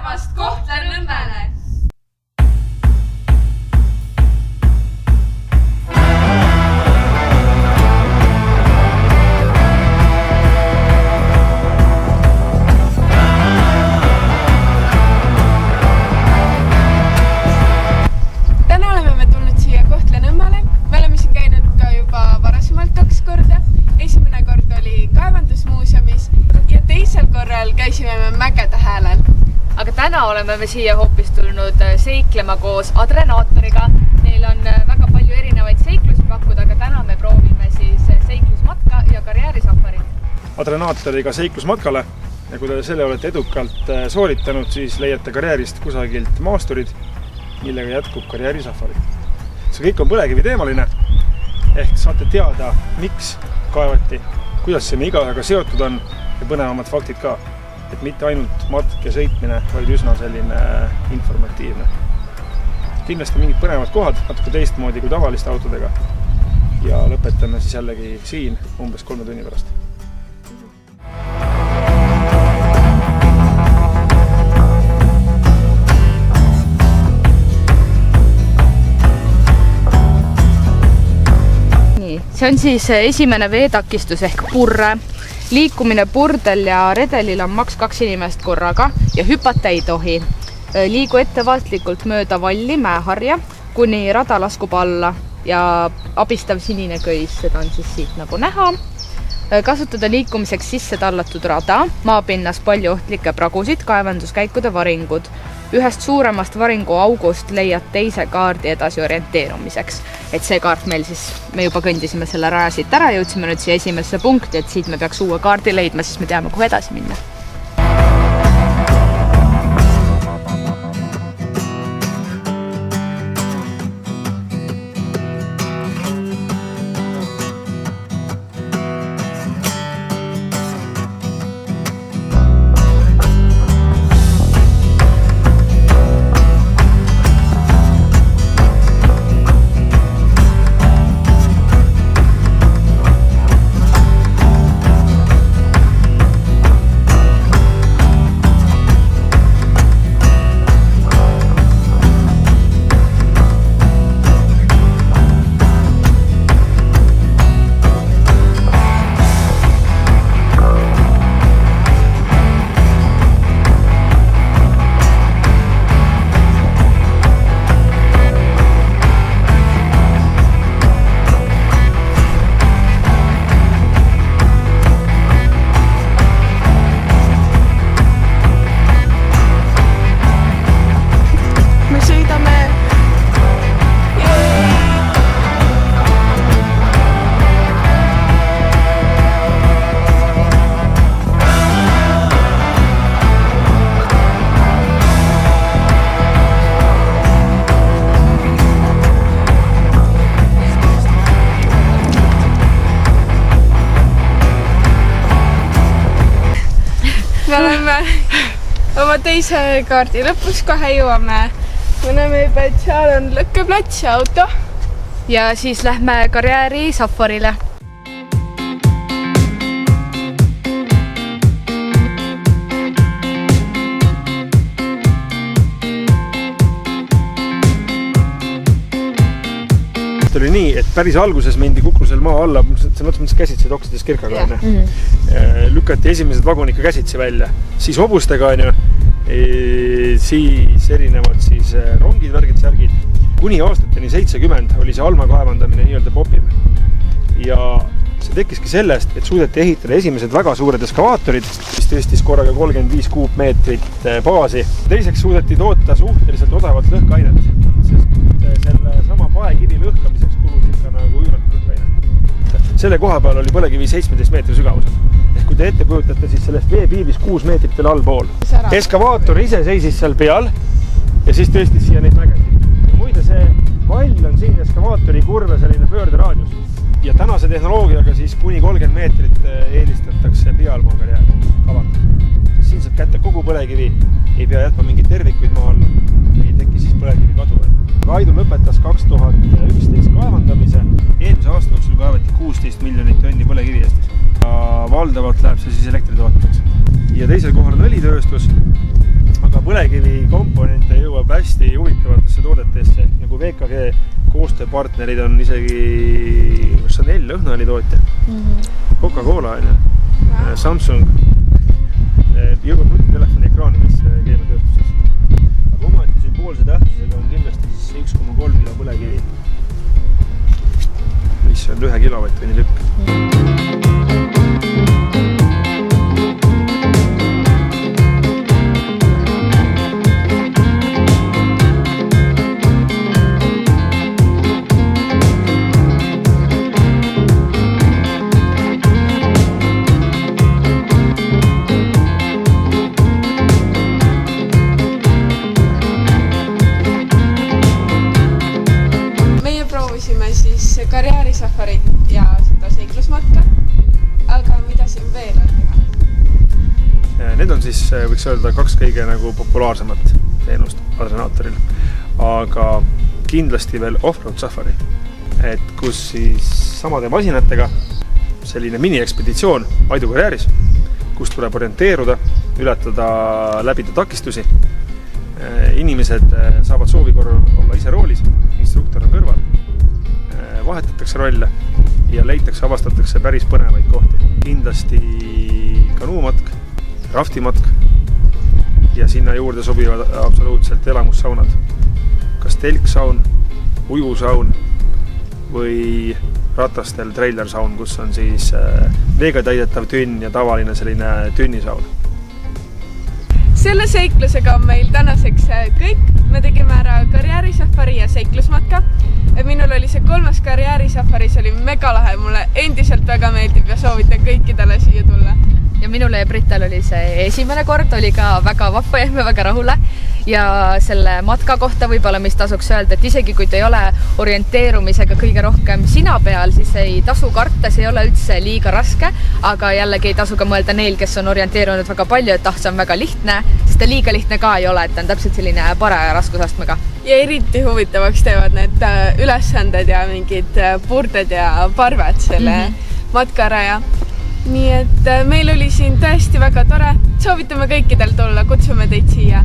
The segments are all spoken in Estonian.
tulemast Kohtla-Nõmmele! Täna oleme me tulnud siia Kohtla-Nõmmele. Me oleme siin käinud ka juba varasemalt 2 korda. Esimene kord oli Kaevandusmuuseumis ja teisel korral käisime me Mägede häälel. Aga täna oleme me siia hoopis tulnud seiklema koos Adrenaatoriga. Neil on väga palju erinevaid seiklusi pakkuda, aga täna me proovime siis seiklusmatka ja karjäärisafarit. Adrenaatoriga seiklusmatkale ja kui te selle olete edukalt sooritanud, siis leiate karjäärist kusagilt maasturid, millega jätkub karjäärisafarit. See kõik on põlevkivi teemaline, ehk saate teada, miks kaevati, kuidas see me igaühega seotud on ja põnevamad faktid ka. Et mitte ainult matk ja sõitmine, vaid üsna selline informatiivne. Kindlasti mingid põnevad kohad, natuke teistmoodi kui tavaliste autodega. Ja lõpetame siis jällegi siin umbes 3 tunni pärast. See on siis esimene veetakistus ehk purre. Liikumine purdel ja redelil on maks 2 inimest korraga ja hüpata ei tohi. Liigu ettevaatlikult mööda valli mäeharja, kuni rada laskub alla ja abistav sinine köis, seda on siis siit nagu näha. Kasutada liikumiseks sisse tallatud rada, maapinnas palju ohtlikke pragusid, kaevanduskäikude varingud. Ühest suuremast varingu august leiad teise kaardi edasi orienteerumiseks. Et see kaart meil siis, me juba kõndisime selle raja siit ära, jõudsime nüüd siia esimesse punkti, et siit me peaks uue kaardi leidma, siis me teame, kuhu edasi minna. Me oleme oma teise kaardi lõpus, kohe jõuame. Me näeme juba, et seal on lõkkeplats ja auto. Ja siis lähme karjäärisafarile. Oli nii, et päris alguses mindi Kukrusel maa alla, see mõttes käsitsi toksides kirkaga. Lükati esimesed vagunid ka käsitsi välja, siis hobustega on siis erinevad siis rongid, värgid, särgid. Kuni aastateni 70 oli see alma kaevandamine nii-öelda popim. Ja see tekkiski sellest, et suudeti ehitada esimesed väga suured eskavaatorid, mis tõstis korraga 35 kuupmeetrit baasi. Teiseks suudeti toota suhteliselt odavat lõhkainet, sest selle sama paekivi lõhkamiseks kulus ikka nagu üüratu lõhkaine. Selle koha peal oli põlevkivi 17 meetri sügavusel. Ehk kui te ette kujutate, siis sellest veepiibis 6 meetrit veel allpool. Eskavaator ise seisis seal peal ja siis tõstis siia neid mägesid. Ja muide, see vall on siin eskavaatori kurve selline pöörderaadius. Ja tänase tehnoloogiaga siis kuni 30 meetrit eelistatakse pealmaa karjääri kavandada. Siin saab kätte kogu põlevkivi, ei pea jätma mingit tervikuid maa alla, ei teki siis põlevkivi kadu. Aidu lõpetas 2011 kaevandamise, eelmise aasta jooksul kaevati 16 miljonit tonni põlevkivi Eestis. Valdavalt läheb see siis elektri tootmiseks. Ja teisel kohal on õlitööstus, aga põlevkivi loob hästi huvitavatesse toodetesse, nagu VKG koostööpartnerid on isegi, kas see on L-lõhnaõli tootja, Coca-Cola on ju, Samsung, jõuab nutitelefoni ekraanidesse keemiatööstuses. Aga omaette sümboolse tähtsusega on kindlasti siis 1,3 kilo põlekivi, mis on 1 kilovatt-tunni tükk. Karjäärisafarit ja seda seiklusmatka, aga mida siin veel on teha? Need on siis, võiks öelda, 2 kõige nagu populaarsemat teenust Adrenaatoril, aga kindlasti veel off-road safari, et kus siis samade masinatega selline mini-ekspeditsioon Aidu karjääris, kus tuleb orienteeruda, ületada, läbida takistusi. Inimesed saavad soovi korral olla ise roolis, instruktor on kõrval, vahetatakse rolle ja leitakse, avastatakse päris põnevaid kohti. Kindlasti kanuumatk, raftimatk ja sinna juurde sobivad absoluutselt elamussaunad. Kas telksaun, ujusaun või ratastel trailersaun, kus on siis veega täidetav tünn ja tavaline selline tünnisaun. Selle seiklusega on meil tänaseks kõik. Me tegime ära karjäärisafari ja seiklusmatka. Minul oli see 3. karjäärisafari, see oli mega lahe, mulle endiselt väga meeldib ja soovitan kõikidele siia tulla. Ja minule ja Brital oli see esimene kord, oli ka väga vappa, jäime väga rahule. Ja selle matka kohta võib-olla mis tasuks öelda, et isegi kui ta ei ole orienteerumisega kõige rohkem sina peal, siis ei tasu karta, see ei ole üldse liiga raske, aga jällegi ei tasu ka mõelda neil, kes on orienteerunud väga palju, et see on väga lihtne, sest ta liiga lihtne ka ei ole, et ta on täpselt selline paraja raskusastmega. Ja eriti huvitavaks teevad need ülesanded ja mingid purded ja parved selle matkaraja. Nii et meil oli siin tõesti väga tore, soovitame kõikidel tulla, kutsume teid siia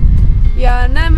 ja näeme